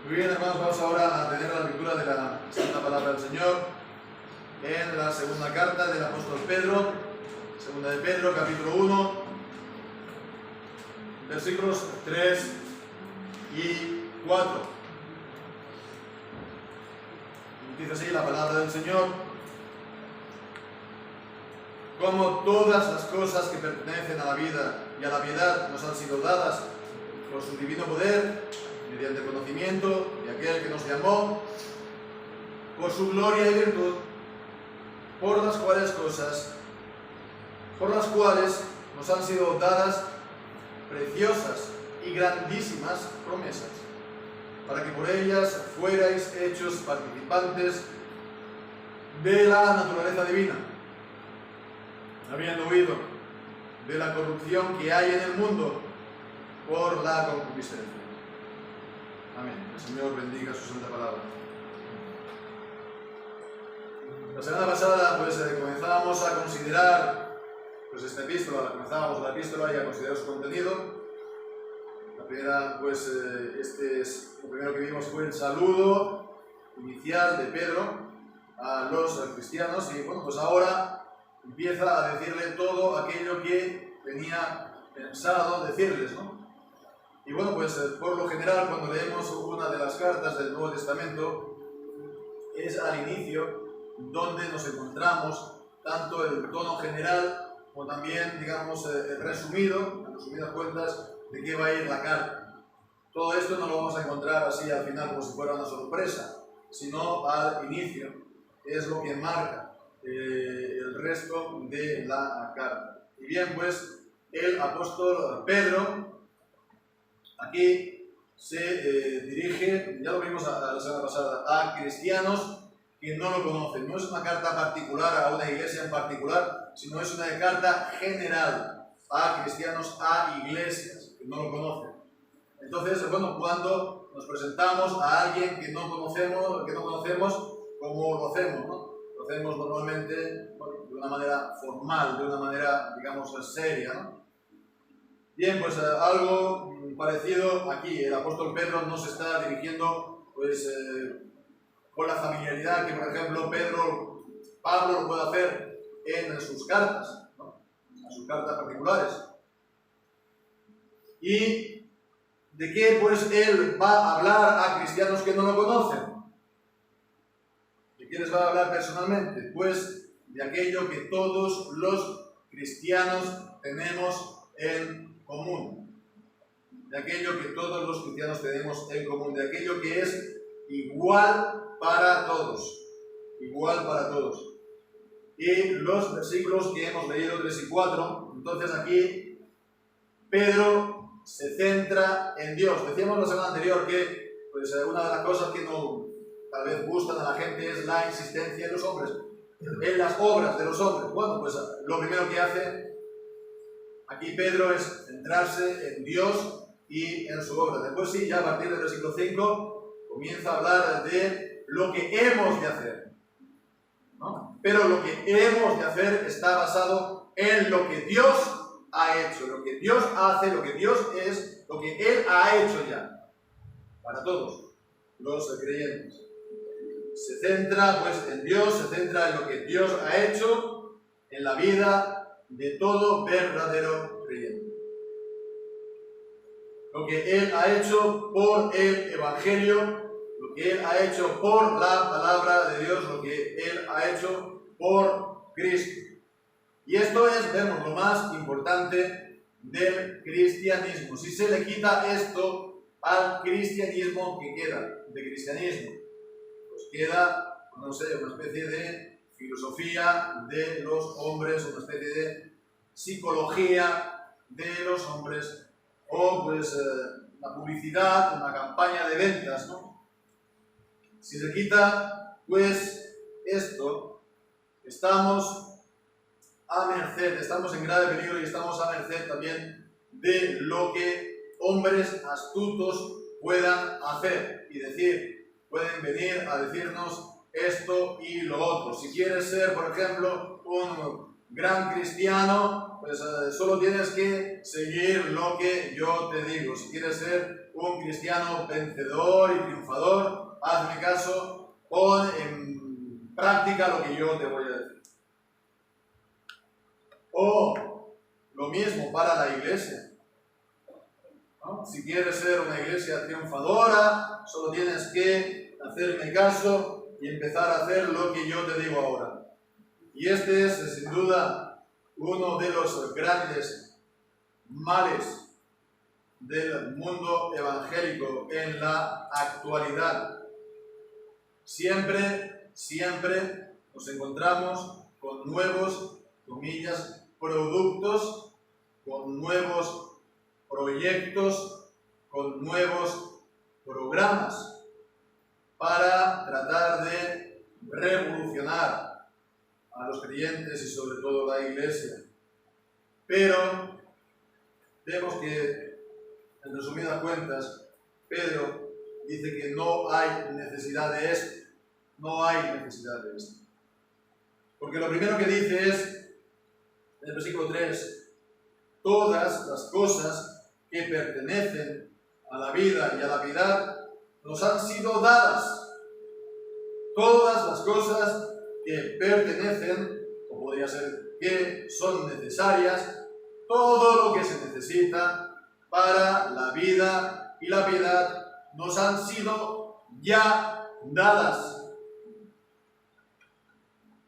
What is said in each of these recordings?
Muy bien, hermanos, vamos ahora a tener la lectura de la Santa Palabra del Señor en la segunda carta del apóstol Pedro, segunda de Pedro, capítulo 1, versículos 3 y 4. Dice así la palabra del Señor: como todas las cosas que pertenecen a la vida y a la piedad nos han sido dadas por su divino poder, mediante el conocimiento de aquel que nos llamó, por su gloria y virtud, por las cuales nos han sido dadas preciosas y grandísimas promesas, para que por ellas fuerais hechos participantes de la naturaleza divina, habiendo huido de la corrupción que hay en el mundo por la concupiscencia. Amén. El Señor bendiga su santa palabra. La semana pasada comenzábamos a considerar esta epístola, comenzábamos la epístola y a considerar su contenido. La primera, lo primero que vimos fue el saludo inicial de Pedro a los cristianos y ahora empieza a decirle todo aquello que tenía pensado decirles, ¿no? Y por lo general, cuando leemos una de las cartas del Nuevo Testamento, es al inicio donde nos encontramos tanto el tono general como también, el resumido, en resumidas cuentas, de qué va a ir la carta. Todo esto no lo vamos a encontrar así al final como si fuera una sorpresa, sino al inicio. Es lo que marca el resto de la carta. Y bien, el apóstol Pedro aquí se dirige, ya lo vimos la semana pasada, a cristianos que no lo conocen. No es una carta particular a una iglesia en particular, sino es una carta general a cristianos, a iglesias que no lo conocen. Entonces, cuando nos presentamos a alguien que no conocemos, ¿cómo lo hacemos, no? Lo hacemos normalmente de una manera formal, de una manera, seria, ¿no? Bien, algo parecido aquí. El apóstol Pedro no se está dirigiendo con la familiaridad que, por ejemplo, Pablo lo puede hacer en sus cartas, ¿no? En sus cartas particulares. ¿Y de qué él va a hablar a cristianos que no lo conocen? ¿De qué les va a hablar personalmente? De aquello que todos los cristianos tenemos en común. De aquello que todos los cristianos tenemos en común. De aquello que es igual para todos. Igual para todos. Y los versículos que hemos leído, 3 y 4, entonces aquí Pedro se centra en Dios. Decíamos la semana anterior que una de las cosas que no tal vez gustan a la gente es la insistencia en los hombres, en las obras de los hombres. Lo primero que hace aquí Pedro es centrarse en Dios y en su obra. Después ya a partir del versículo 5 comienza a hablar de lo que hemos de hacer, ¿no? Pero lo que hemos de hacer está basado en lo que Dios ha hecho, lo que Dios hace, lo que Dios es, lo que Él ha hecho ya, para todos los creyentes. Se centra en Dios, se centra en lo que Dios ha hecho en la vida de todo verdadero creyente. Lo que Él ha hecho por el Evangelio, lo que Él ha hecho por la palabra de Dios, lo que Él ha hecho por Cristo. Y esto es, vemos, lo más importante del cristianismo. Si se le quita esto al cristianismo, ¿qué queda de cristianismo? Queda, una especie de filosofía de los hombres, una especie de psicología de los hombres, o una publicidad, una campaña de ventas, ¿no? Si se quita, esto, estamos a merced, estamos en grave peligro y estamos a merced también de lo que hombres astutos puedan hacer y decir. Pueden venir a decirnos esto y lo otro. Si quieres ser, por ejemplo, un gran cristiano, pues solo tienes que seguir lo que yo te digo. Si quieres ser un cristiano vencedor y triunfador, hazme caso, pon en práctica lo que yo te voy a decir. O lo mismo para la iglesia, ¿no? Si quieres ser una iglesia triunfadora, solo tienes que hacerme caso y empezar a hacer lo que yo te digo ahora. Y este es, sin duda, uno de los grandes males del mundo evangélico en la actualidad. Siempre nos encontramos con nuevos, comillas, productos, con nuevos proyectos, con nuevos programas para tratar de revolucionar a los creyentes y sobre todo la iglesia. Pero vemos que, en resumidas cuentas, Pedro dice que no hay necesidad de esto. No hay necesidad de esto. Porque lo primero que dice es, en el versículo 3, todas las cosas que pertenecen a la vida y a la piedad nos han sido dadas. Todas las cosas que pertenecen, o podría ser que son necesarias, todo lo que se necesita para la vida y la piedad nos han sido ya dadas.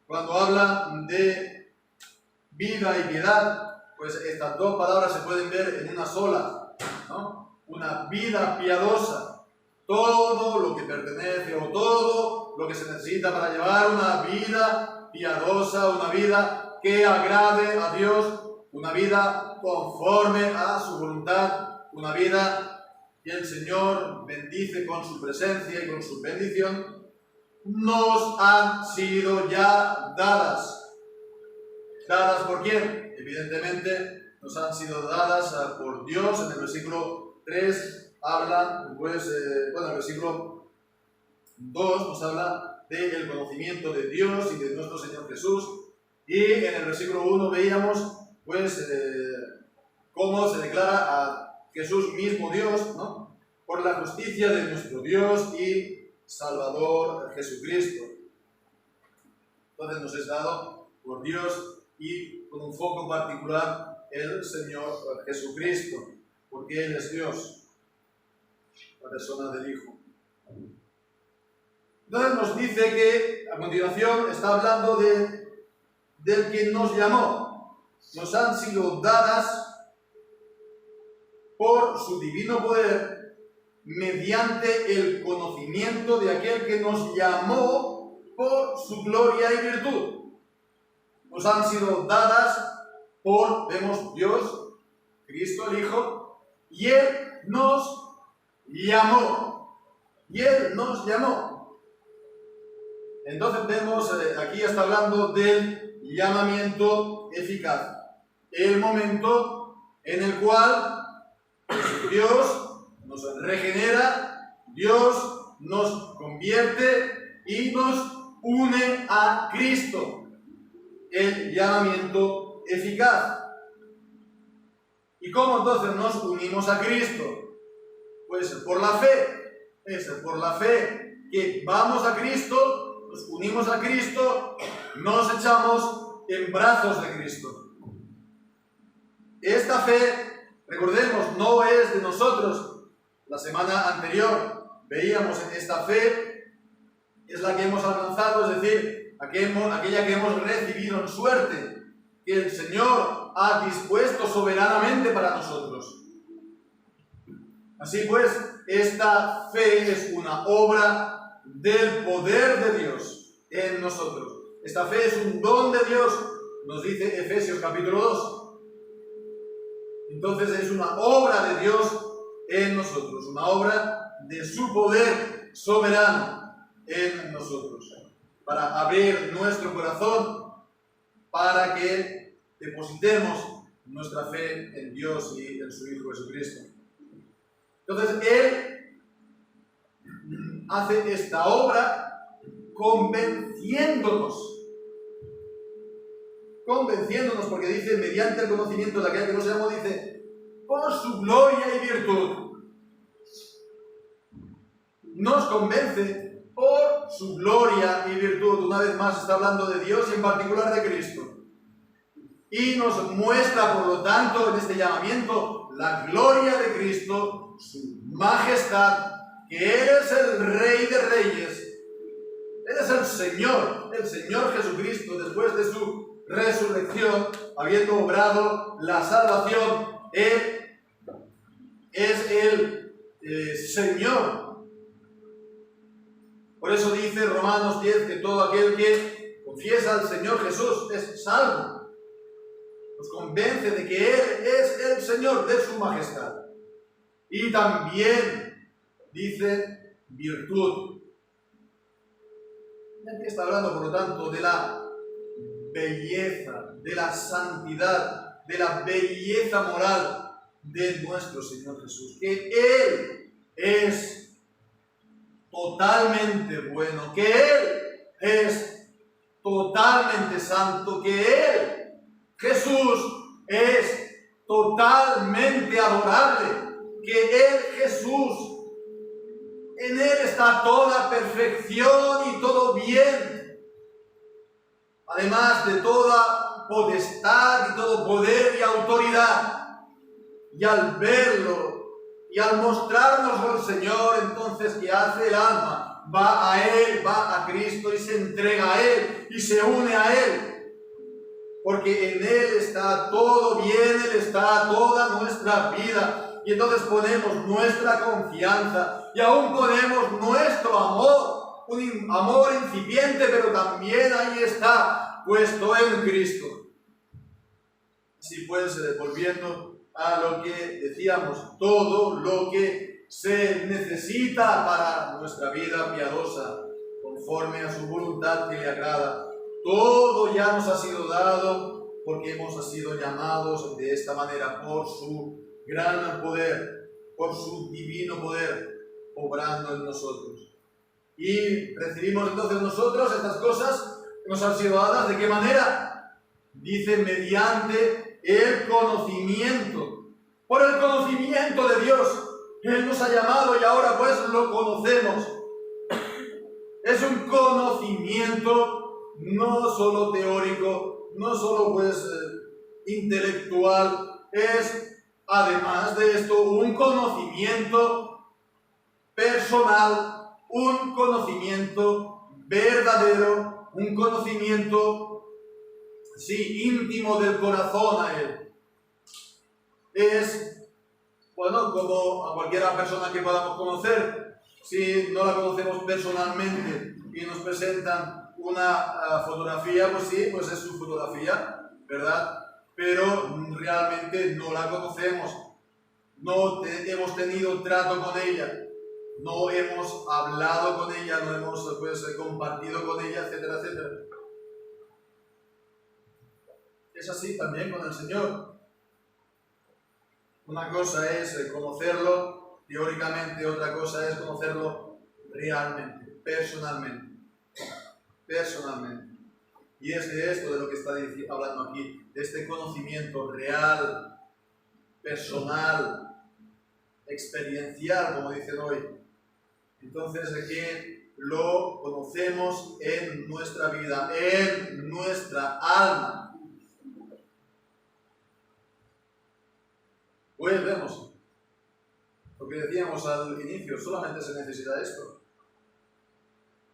Cuando habla de vida y piedad, pues estas dos palabras se pueden ver en una sola, ¿no? Una vida piadosa, todo lo que pertenece o todo lo que se necesita para llevar una vida piadosa, una vida que agrade a Dios, una vida conforme a su voluntad, una vida que el Señor bendice con su presencia y con su bendición, nos han sido ya dadas. ¿Dadas por quién? Evidentemente nos han sido dadas por Dios. En el versículo 3 habla, pues, el versículo 2 nos habla del conocimiento de Dios y de nuestro Señor Jesús. Y en el versículo 1 veíamos, pues, cómo se declara a Jesús mismo Dios, ¿no? Por la justicia de nuestro Dios y Salvador Jesucristo. Entonces nos es dado por Dios y con un foco particular el Señor Jesucristo, porque Él es Dios, la persona del Hijo. Entonces nos dice que a continuación está hablando del que nos llamó. Nos han sido dadas por su divino poder mediante el conocimiento de aquel que nos llamó por su gloria y virtud. Nos han sido dadas por, vemos, Dios, Cristo el Hijo, y Él nos llamó. Y Él nos llamó. Entonces vemos, aquí está hablando del llamamiento eficaz. El momento en el cual Dios nos regenera, Dios nos convierte y nos une a Cristo. El llamamiento eficaz. ¿Y cómo entonces nos unimos a Cristo? Pues por la fe. Es por la fe que vamos a Cristo, nos unimos a Cristo, nos echamos en brazos de Cristo. Esta fe, recordemos, no es de nosotros. La semana anterior veíamos en esta fe, es la que hemos alcanzado, es decir, aquella que hemos recibido en suerte, que el Señor ha dispuesto soberanamente para nosotros. Así pues, esta fe es una obra del poder de Dios en nosotros. Esta fe es un don de Dios, nos dice Efesios capítulo 2. Entonces es una obra de Dios en nosotros, una obra de su poder soberano en nosotros, para abrir nuestro corazón, para que depositemos nuestra fe en Dios y en su Hijo Jesucristo. Entonces, Él hace esta obra convenciéndonos convenciéndonos, porque dice, mediante el conocimiento de aquel que nos llamó, dice, por su gloria y virtud. Nos convence por su gloria y virtud. Una vez más está hablando de Dios y en particular de Cristo. Y nos muestra, por lo tanto, en este llamamiento, la gloria de Cristo, su majestad, que Él es el Rey de Reyes. Él es el Señor Jesucristo, después de su resurrección, habiendo obrado la salvación. Él es el Señor. Por eso dice Romanos 10 que todo aquel que confiesa al Señor Jesús es salvo. Nos convence de que Él es el Señor de su majestad. Y también dice virtud. Y aquí está hablando, por lo tanto, de la belleza, de la santidad, de la belleza moral de nuestro Señor Jesús. Que Él es totalmente bueno, que Él es totalmente santo, que Él, Jesús, es totalmente adorable, que Él, Jesús, en Él está toda perfección y todo bien, además de toda potestad y todo poder y autoridad. Y al verlo y al mostrarnos al Señor, entonces, ¿qué hace el alma? Va a Él, va a Cristo y se entrega a Él y se une a Él. Porque en Él está todo bien, Él está toda nuestra vida. Y entonces ponemos nuestra confianza y aún ponemos nuestro amor, un amor incipiente, pero también ahí está, puesto en Cristo. Así pues, volviendo a lo que decíamos, todo lo que se necesita para nuestra vida piadosa, conforme a su voluntad que le agrada, todo ya nos ha sido dado porque hemos sido llamados de esta manera por su gran poder, por su divino poder, obrando en nosotros. Y recibimos entonces nosotros estas cosas que nos han sido dadas. ¿De qué manera? Dice, mediante el conocimiento. Por el conocimiento de Dios. Él nos ha llamado y ahora pues lo conocemos. Es un conocimiento no solo teórico, no solo pues intelectual, es además de esto un conocimiento personal, un conocimiento verdadero, un conocimiento, sí, íntimo del corazón a Él. Es, bueno, como a cualquier persona que podamos conocer, si no la conocemos personalmente y nos presentan una fotografía, pues sí, pues es su fotografía, ¿verdad? Pero realmente no la conocemos, no hemos tenido trato con ella, no hemos hablado con ella, no hemos pues, compartido con ella, etcétera, etcétera. Es así también con el Señor. Una cosa es conocerlo teóricamente, otra cosa es conocerlo realmente, personalmente. Y es de esto de lo que está hablando aquí, de este conocimiento real, personal, experiencial, como dicen hoy. Entonces, de que lo conocemos en nuestra vida, en nuestra alma. Pues vemos lo que decíamos al inicio, solamente se necesita esto.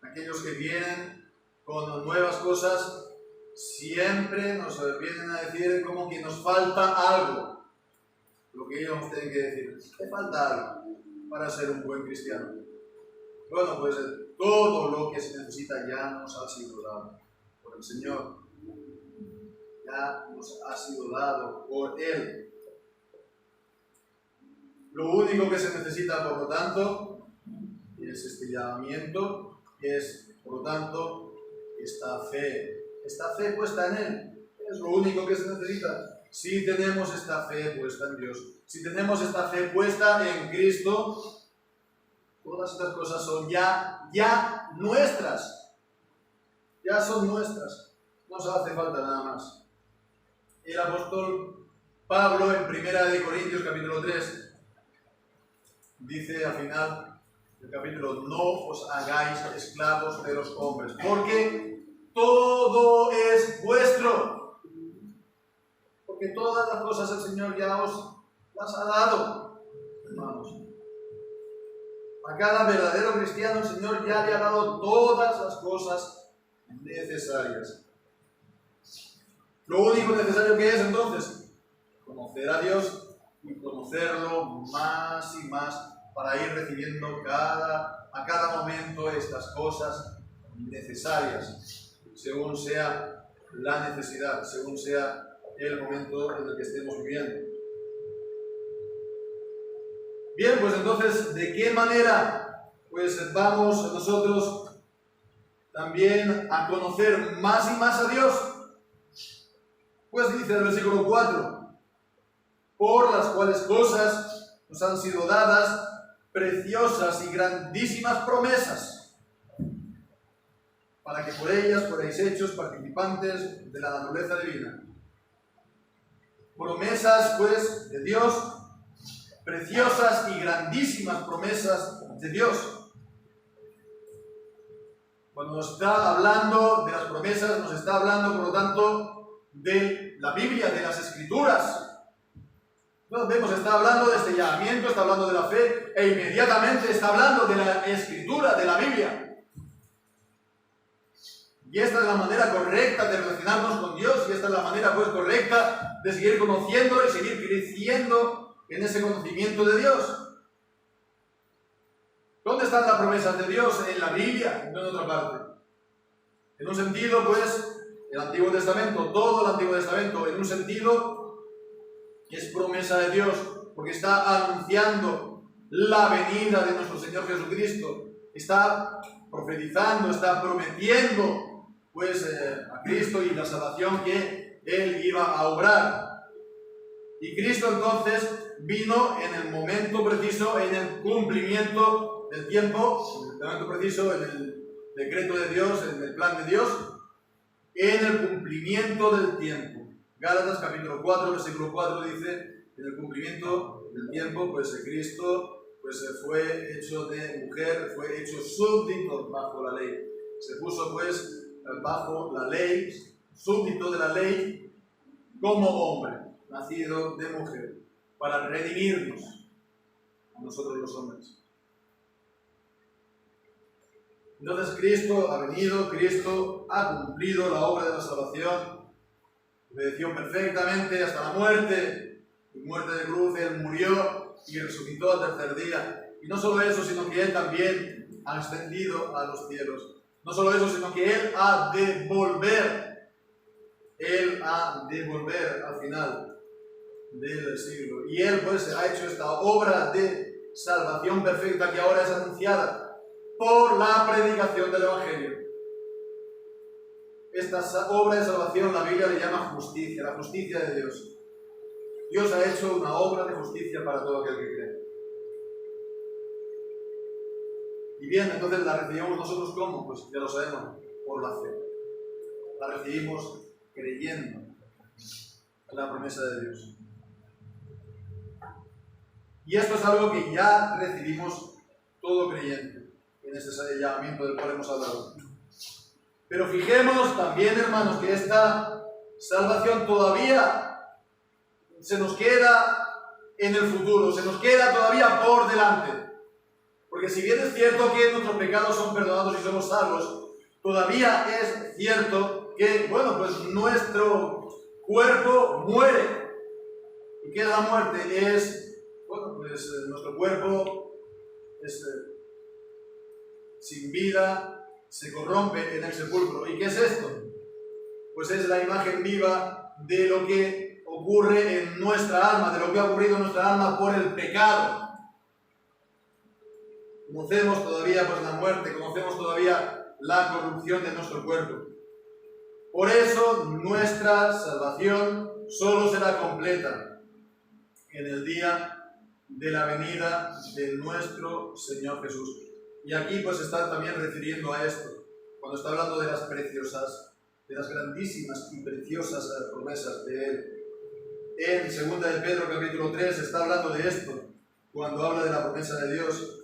Aquellos que vienen con nuevas cosas siempre nos vienen a decir como que nos falta algo. Lo que ellos nos tienen que decir, ¿te falta algo para ser un buen cristiano? Bueno, pues todo lo que se necesita ya nos ha sido dado por el Señor. Ya nos ha sido dado por Él. Lo único que se necesita, por lo tanto, es este llamamiento, es, por lo tanto, esta fe puesta en Él. Es lo único que se necesita. Si tenemos esta fe puesta en Dios, si tenemos esta fe puesta en Cristo, todas estas cosas son ya nuestras. Ya son nuestras. No nos hace falta nada más. el apóstol Pablo en 1 Corintios capítulo 3 dice al final del capítulo: no os hagáis esclavos de los hombres, porque todo es vuestro. Porque todas las cosas el Señor ya os las ha dado, hermanos. A cada verdadero cristiano el Señor ya le ha dado todas las cosas necesarias. Lo único necesario que es entonces conocer a Dios y conocerlo más y más para ir recibiendo a cada momento estas cosas necesarias, según sea la necesidad, según sea el momento en el que estemos viviendo. Bien, pues entonces, ¿de qué manera pues vamos nosotros también a conocer más y más a Dios? Pues dice el versículo 4: por las cuales cosas nos han sido dadas preciosas y grandísimas promesas, para que por ellas fuerais hechos participantes de la naturaleza divina. Promesas, pues, de Dios, preciosas y grandísimas promesas de Dios. Cuando nos está hablando de las promesas, nos está hablando, por lo tanto, de la Biblia, de las Escrituras. Entonces vemos, está hablando de este llamamiento, está hablando de la fe, e inmediatamente está hablando de la Escritura, de la Biblia. Y esta es la manera correcta de relacionarnos con Dios, y esta es la manera pues correcta de seguir conociéndolo y seguir creciendo en ese conocimiento de Dios. ¿Dónde están las promesas de Dios? En la Biblia, no en otra parte. En un sentido, pues, el Antiguo Testamento, todo el Antiguo Testamento, en un sentido, es promesa de Dios, porque está anunciando la venida de nuestro Señor Jesucristo, está profetizando, está prometiendo pues a Cristo y la salvación que Él iba a obrar. Y Cristo entonces vino en el momento preciso, en el cumplimiento del tiempo, en el momento preciso, en el decreto de Dios, en el plan de Dios, en el cumplimiento del tiempo. Gálatas capítulo 4, versículo 4 dice: en el cumplimiento del tiempo, pues Cristo pues fue hecho de mujer, fue hecho súbdito bajo la ley. Se puso pues bajo la ley, súbdito de la ley, como hombre, nacido de mujer, para redimirnos a nosotros los hombres. Entonces Cristo ha venido, Cristo ha cumplido la obra de la salvación, obedeció perfectamente hasta la muerte, y muerte de cruz. Él murió y resucitó al tercer día. Y no solo eso, sino que Él también ha ascendido a los cielos. No solo eso, sino que Él ha de volver. Él ha de volver al final del siglo. Y Él pues ha hecho esta obra de salvación perfecta que ahora es anunciada por la predicación del Evangelio. Esta obra de salvación la Biblia le llama justicia, la justicia de Dios. Dios ha hecho una obra de justicia para todo aquel que cree. Y bien, entonces la recibimos nosotros ¿cómo? Pues ya lo sabemos, por la fe. La recibimos creyendo en la promesa de Dios. Y esto es algo que ya recibimos todo creyente en este llamamiento del cual hemos hablado. Pero fijemos también, hermanos, que esta salvación todavía se nos queda en el futuro, se nos queda todavía por delante. Porque si bien es cierto que nuestros pecados son perdonados y somos salvos, todavía es cierto que, bueno, pues nuestro cuerpo muere. ¿Y qué es la muerte? Es, bueno, pues nuestro cuerpo es sin vida, se corrompe en el sepulcro. ¿Y qué es esto? Pues es la imagen viva de lo que ocurre en nuestra alma, de lo que ha ocurrido en nuestra alma por el pecado. Conocemos todavía pues la muerte, conocemos todavía la corrupción de nuestro cuerpo. Por eso nuestra salvación solo será completa en el día de la venida de nuestro Señor Jesús. Y aquí pues está también refiriendo a esto, cuando está hablando de las preciosas, de las grandísimas y preciosas promesas de Él. en 2 de Pedro capítulo 3 está hablando de esto, cuando habla de la promesa de Dios.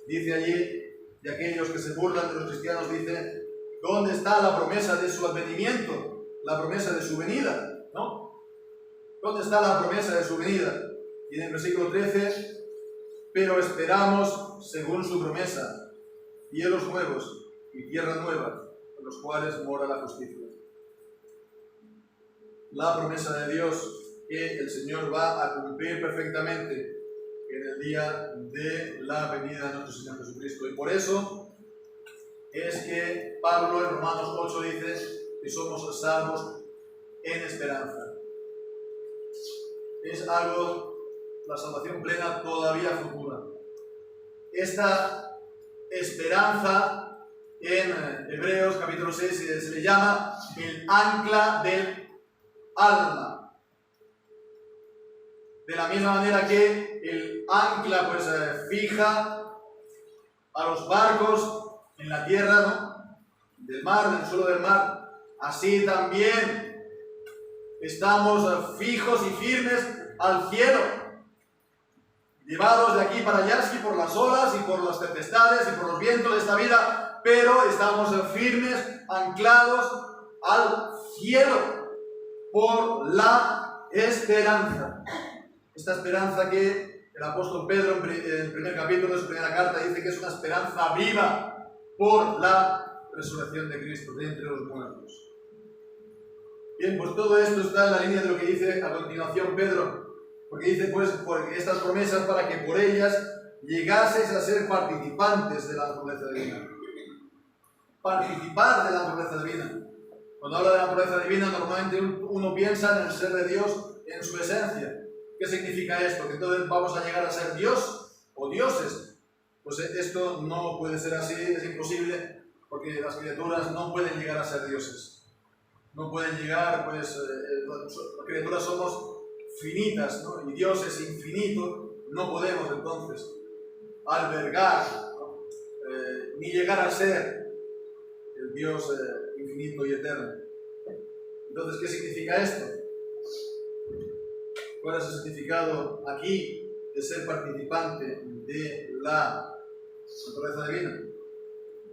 Dice allí, de aquellos que se burlan de los cristianos, dice, ¿dónde está la promesa de su advenimiento? La promesa de su venida, ¿no? ¿Dónde está la promesa de su venida? Y en el versículo 13, pero esperamos según su promesa, cielos nuevos y tierra nueva, en los cuales mora la justicia. La promesa de Dios que el Señor va a cumplir perfectamente en el día de la venida de nuestro Señor Jesucristo. Y por eso es que Pablo en Romanos 8 dice que somos salvos en esperanza. Es algo, la salvación plena todavía futura. Esta esperanza en Hebreos capítulo 6 se le llama el ancla del alma. De la misma manera que el ancla pues fija a los barcos en la tierra, ¿no? Del mar, del suelo del mar, así también estamos fijos y firmes al cielo, llevados de aquí para allá, sí, por las olas y por las tempestades y por los vientos de esta vida, pero estamos firmes, anclados al cielo por la esperanza. Esta esperanza que el apóstol Pedro en el primer capítulo de su primera carta dice que es una esperanza viva por la resurrección de Cristo de entre los muertos. Bien, pues todo esto está en la línea de lo que dice a continuación Pedro, porque dice pues porque estas promesas para que por ellas llegaseis a ser participantes de la naturaleza divina. Participar de la naturaleza divina. Cuando habla de la naturaleza divina, normalmente uno piensa en el ser de Dios en su esencia. ¿Qué significa esto? ¿Que entonces vamos a llegar a ser Dios o dioses? Pues esto no puede ser así, es imposible, porque las criaturas no pueden llegar a ser dioses. No pueden llegar, pues las criaturas somos finitas, ¿no? Y Dios es infinito, no podemos entonces albergar, ¿no? Ni llegar a ser el Dios infinito y eterno. Entonces, ¿qué significa esto? ¿Cuál es el significado aquí de ser participante de la naturaleza divina?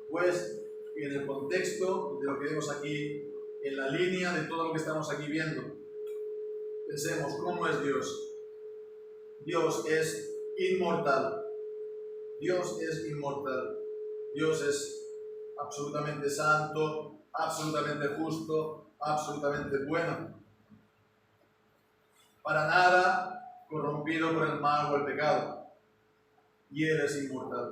Pues en el contexto de lo que vemos aquí, en la línea de todo lo que estamos aquí viendo, pensemos cómo es Dios. Dios es inmortal. Dios es inmortal. Dios es absolutamente santo, absolutamente justo, absolutamente bueno. Para nada corrompido por el mal o el pecado. Y Él es inmortal.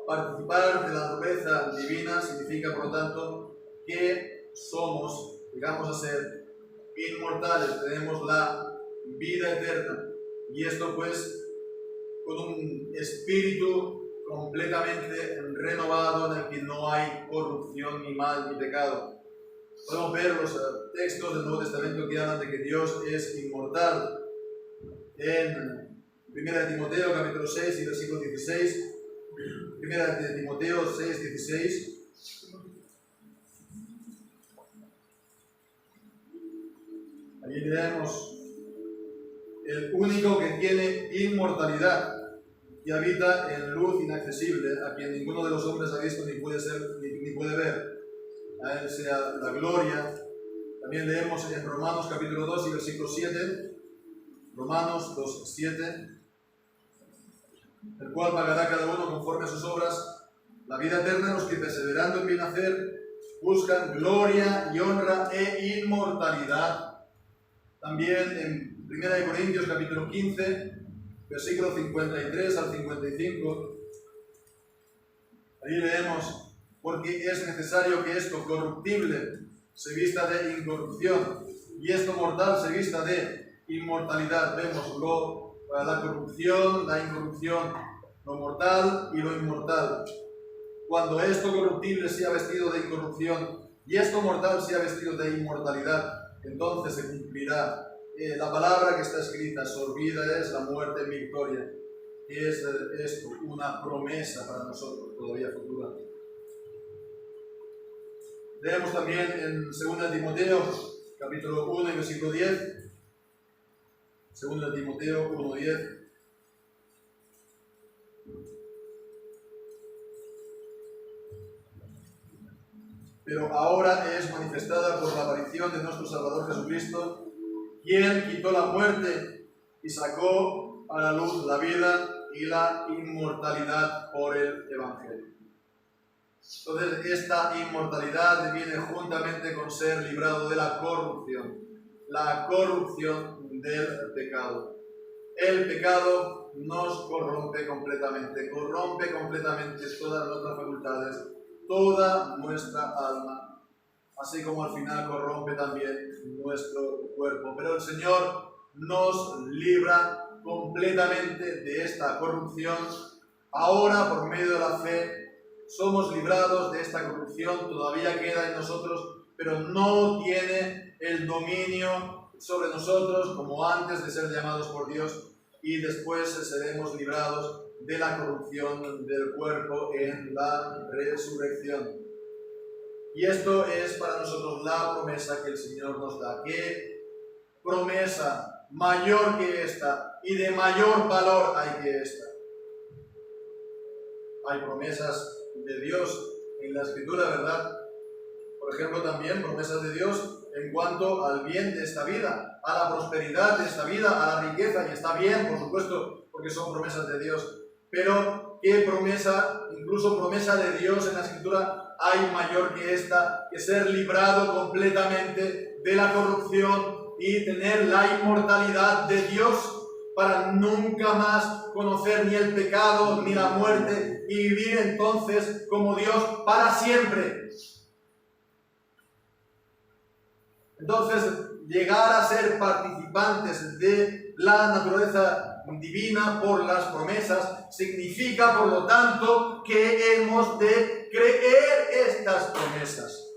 Participar de la naturaleza divina significa, por lo tanto, que somos, llegamos a ser inmortales, tenemos la vida eterna. Y esto pues con un espíritu completamente renovado en el que no hay corrupción, ni mal, ni pecado. Podemos ver los textos del Nuevo Testamento que hablan de que Dios es inmortal. En 1 de Timoteo capítulo 6 y versículo 16, 1 de Timoteo 6, 16, allí leemos: el único que tiene inmortalidad y habita en luz inaccesible, a quien ninguno de los hombres ha visto ni puede ver. A Él sea la gloria. También leemos en Romanos capítulo 2 y versículo 7, Romanos 2, 7, el cual pagará cada uno conforme a sus obras la vida eterna a los que perseverando en bien hacer buscan gloria y honra e inmortalidad. También en 1 Corintios capítulo 15, versículo 53 al 55, allí leemos: porque es necesario que esto corruptible se vista de incorrupción y esto mortal se vista de inmortalidad. Vemos la corrupción, la incorrupción, lo mortal y lo inmortal. Cuando esto corruptible sea vestido de incorrupción y esto mortal sea vestido de inmortalidad, entonces se cumplirá la palabra que está escrita: sorbida es la muerte en victoria. Y es esto una promesa para nosotros todavía futura. Leemos también en 2 Timoteo, capítulo 1 y versículo 10, 2 de Timoteo 1:10. Pero ahora es manifestada por la aparición de nuestro Salvador Jesucristo, quien quitó la muerte y sacó a la luz la vida y la inmortalidad por el Evangelio. Entonces, esta inmortalidad viene juntamente con ser librado de la corrupción del pecado. El pecado nos corrompe completamente todas nuestras facultades, toda nuestra alma, así como al final corrompe también nuestro cuerpo. Pero el Señor nos libra completamente de esta corrupción. Ahora, por medio de la fe, somos librados de esta corrupción. Todavía queda en nosotros, pero no tiene el dominio sobre nosotros como antes de ser llamados por Dios, y después seremos librados de la corrupción del cuerpo en la resurrección. Y esto es para nosotros la promesa que el Señor nos da. ¿Qué promesa mayor que esta y de mayor valor hay que esta? Hay promesas de Dios en la Escritura, ¿verdad? Por ejemplo, también promesas de Dios en cuanto al bien de esta vida, a la prosperidad de esta vida, a la riqueza, y está bien, por supuesto, porque son promesas de Dios. Pero, ¿qué promesa, incluso promesa de Dios en la Escritura, hay mayor que esta? Que ser librado completamente de la corrupción y tener la inmortalidad de Dios para nunca más conocer ni el pecado ni la muerte y vivir entonces como Dios para siempre. Entonces, llegar a ser participantes de la naturaleza divina por las promesas significa, por lo tanto, que hemos de creer estas promesas.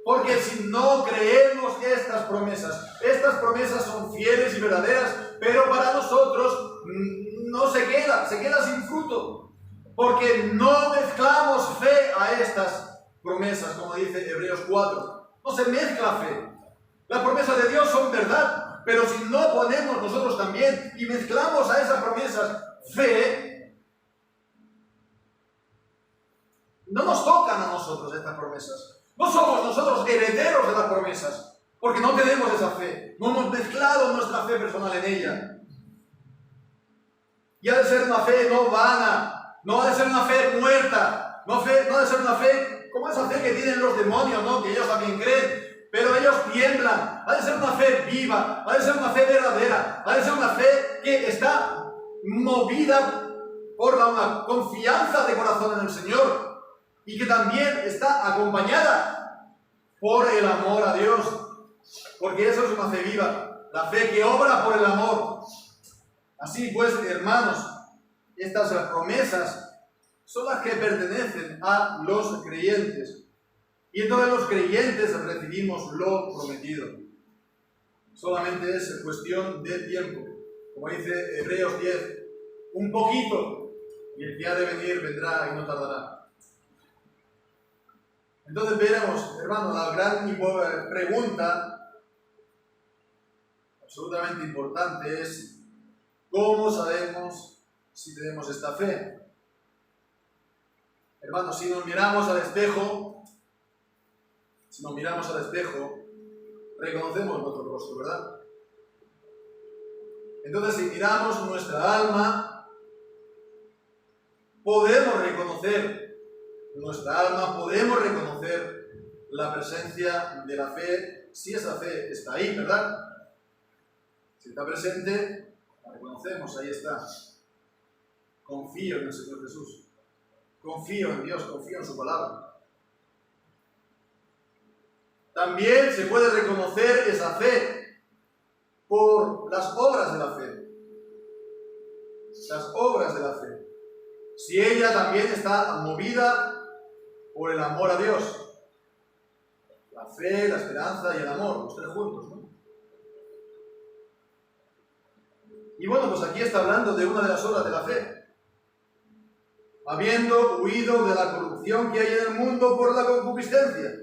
Porque si no creemos estas promesas son fieles y verdaderas, pero para nosotros no se queda sin fruto. Porque no mezclamos fe a estas promesas, como dice Hebreos 4. No se mezcla fe. Las promesas de Dios son verdad, pero si no ponemos nosotros también y mezclamos a esas promesas fe, no nos tocan a nosotros estas promesas. No somos nosotros herederos de las promesas, porque no tenemos esa fe. No hemos mezclado nuestra fe personal en ella. Y ha de ser una fe no vana, no ha de ser una fe muerta, no ha de ser una fe como esa fe que tienen los demonios, ¿no? Que ellos también creen, pero ellos tiemblan. Ha de ser una fe viva, ha de ser una fe verdadera, ha de ser una fe que está movida por una confianza de corazón en el Señor y que también está acompañada por el amor a Dios, porque eso es una fe viva, la fe que obra por el amor. Así pues, hermanos, estas promesas son las que pertenecen a los creyentes. Y entonces los creyentes recibimos lo prometido. Solamente es cuestión de tiempo. Como dice Hebreos 10, un poquito, y el que ha de venir vendrá y no tardará. Entonces veremos, hermanos, la gran pregunta absolutamente importante es: ¿cómo sabemos si tenemos esta fe? Hermanos, si nos miramos al espejo, reconocemos nuestro rostro, ¿verdad? Entonces, si miramos nuestra alma, podemos reconocer la presencia de la fe, si esa fe está ahí, ¿verdad? Si está presente, la reconocemos, ahí está. Confío en el Señor Jesús. Confío en Dios, confío en su palabra. También se puede reconocer esa fe por las obras de la fe. Las obras de la fe. Si ella también está movida por el amor a Dios. La fe, la esperanza y el amor, los tres juntos, ¿no? Y bueno, pues aquí está hablando de una de las obras de la fe. Habiendo huido de la corrupción que hay en el mundo por la concupiscencia.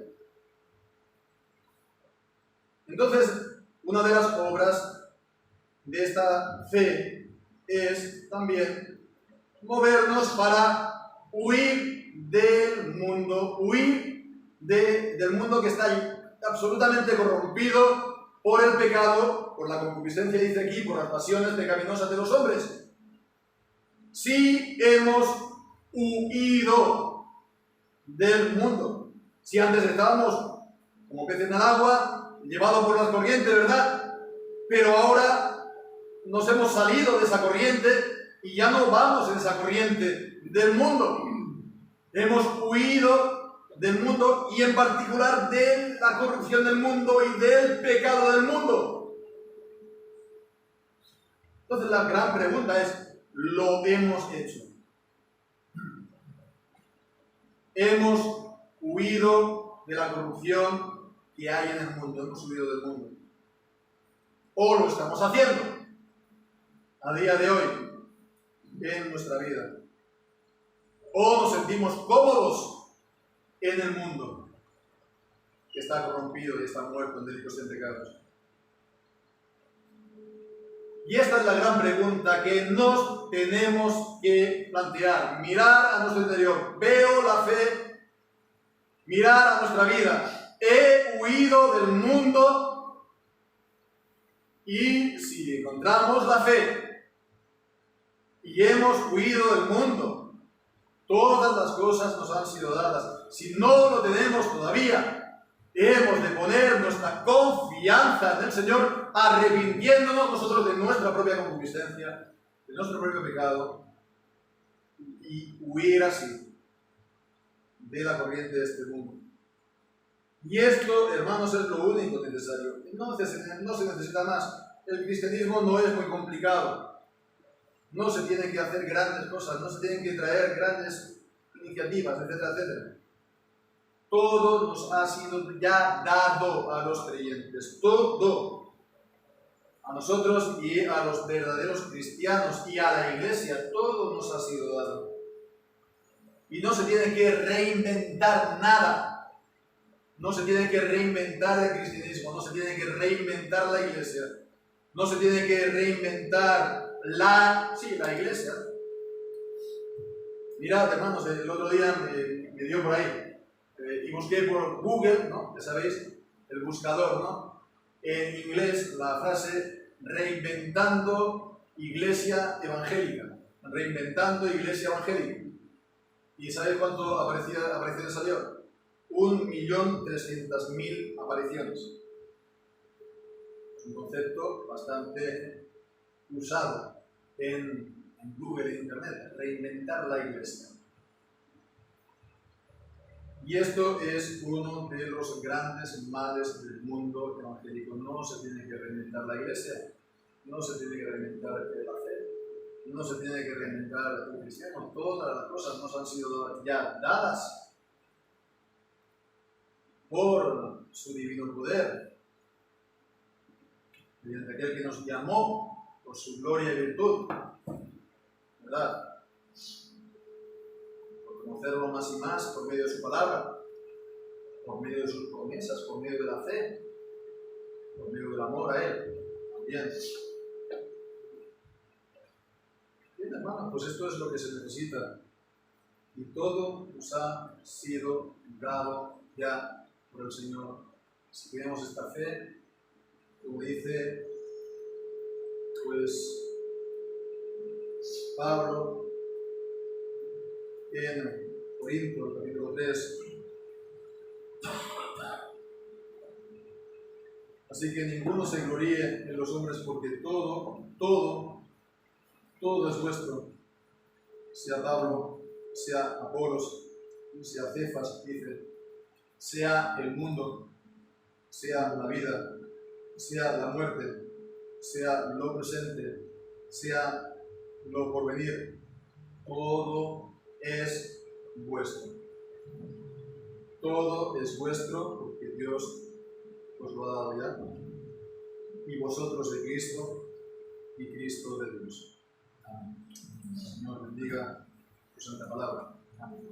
Entonces, una de las obras de esta fe es también movernos para huir del mundo, del mundo que está absolutamente corrompido por el pecado, por la concupiscencia, dice aquí, por las pasiones pecaminosas de los hombres. Si hemos huido del mundo, si antes estábamos como peces en el agua, llevados por las corrientes, ¿verdad? Pero ahora nos hemos salido de esa corriente y ya no vamos en esa corriente del mundo. Hemos huido del mundo y en particular de la corrupción del mundo y del pecado del mundo. Entonces la gran pregunta es, ¿lo hemos hecho? Hemos huido de la corrupción que hay en el mundo, hemos huido del mundo. O lo estamos haciendo a día de hoy en nuestra vida. O nos sentimos cómodos en el mundo que está corrompido y está muerto en delitos y en pecados. Y esta es la gran pregunta que nos tenemos que plantear. Mirar a nuestro interior. Veo la fe. Mirar a nuestra vida. He huido del mundo. Y si encontramos la fe y hemos huido del mundo, todas las cosas nos han sido dadas. Si no lo tenemos todavía, hemos de poner nuestra confianza en el Señor, arrepintiéndonos nosotros de nuestra propia concupiscencia, de nuestro propio pecado, y huir así de la corriente de este mundo. Y esto, hermanos, es lo único necesario. No se necesita más. El cristianismo no es muy complicado. No se tienen que hacer grandes cosas, no se tienen que traer grandes iniciativas, etcétera, etcétera. Todo nos ha sido ya dado a los creyentes. Todo. A nosotros y a los verdaderos cristianos y a la iglesia, todo nos ha sido dado. Y no se tiene que reinventar nada. No se tiene que reinventar el cristianismo, no se tiene que reinventar la iglesia, no se tiene que reinventar la iglesia. Mirad, hermanos, el otro día me dio por ahí y busqué por Google, ¿no? Ya sabéis, el buscador, ¿no? En inglés la frase reinventando iglesia evangélica, reinventando iglesia evangélica. ¿Y sabéis cuánto apariciones salió? 1.300.000 apariciones. Es un concepto bastante usado en Google e Internet, reinventar la iglesia. Y esto es uno de los grandes males del mundo evangélico. No se tiene que reinventar la iglesia, no se tiene que reinventar la fe, no se tiene que reinventar el cristiano. Todas las cosas nos han sido ya dadas por su divino poder, mediante aquel que nos llamó por su gloria y virtud, ¿verdad? Por conocerlo más y más por medio de su palabra, por medio de sus promesas, por medio de la fe, por medio del amor a Él, también. Bien, hermanos, pues esto es lo que se necesita. Y todo nos ha sido dado ya por el Señor. Si tenemos esta fe, como dice pues Pablo en Corintios capítulo 3, así que ninguno se gloríe en los hombres, porque todo es vuestro, sea Pablo, sea Apolos, sea Cefas, dice, sea el mundo, sea la vida, sea la muerte, sea lo presente, sea lo porvenir, todo es vuestro. Todo es vuestro porque Dios os lo ha dado ya. Y vosotros de Cristo y Cristo de Dios. Amén. El Señor bendiga su santa palabra. Amén.